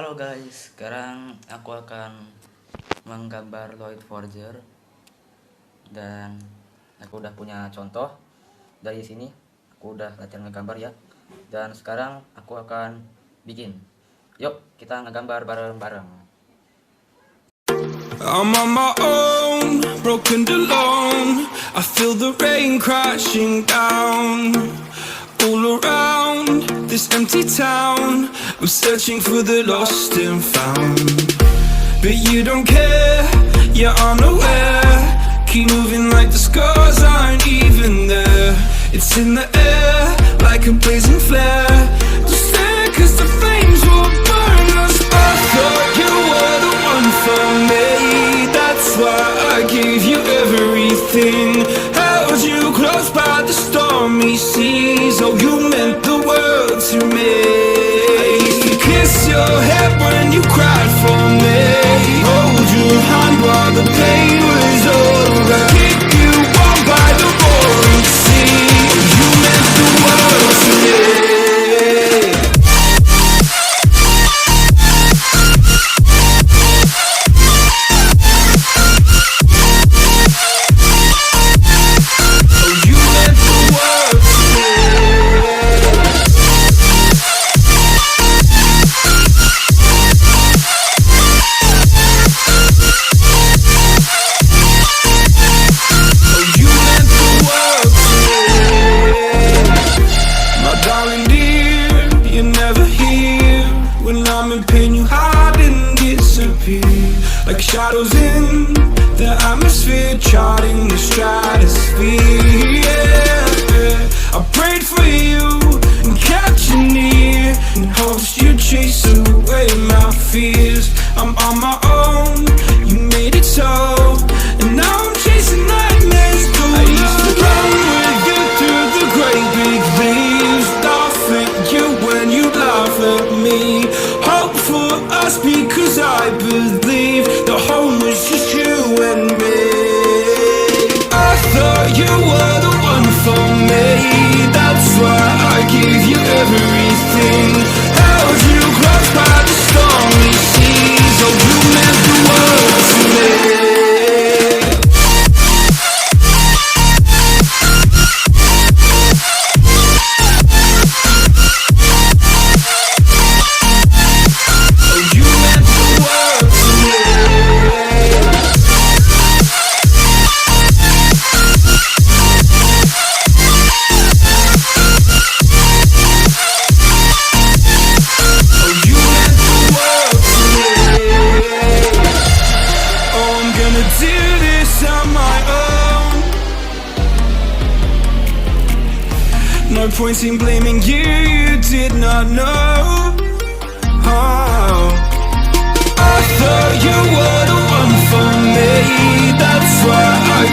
Halo guys, sekarang aku akan menggambar Loid Forger dan aku udah punya contoh dari sini. Aku udah latihan ngegambar ya. Dan sekarang aku akan bikin. Yuk, kita ngegambar bareng-bareng. I'm on my own, broken alone. I feel the rain crashing down all around this empty town. I'm searching for the lost and found, but you don't care, you're unaware. Keep moving like the scars aren't even there. It's in the air like a blazing flare. Just stare cause the flames will burn us. I thought you were the one for me. That's why I gave you everything. Held you close by the stormy seas. Oh, you meant the world to me. I used to kiss your head when you cried for me. Hold your hand while the pain was over. Keep you warm by the roaring sea. Oh, you meant the world to me. Like shadows in the atmosphere, charting the stratosphere. Yeah. I prayed for you and kept you near, in hopes you'd chase away my fears. I'm on my own, you made it so, and now I'm chasing nightmares too. I used to run with you through the great big leaves, laugh at you when you laugh at me. Hope for us because I believe the home was just you and me. I thought you were the one for me. That's why I gave you everything. Held you close by the stormy seas. Oh, you meant the world to me. No point in blaming you, you did not know. Oh. I thought you were the one for me. That's why I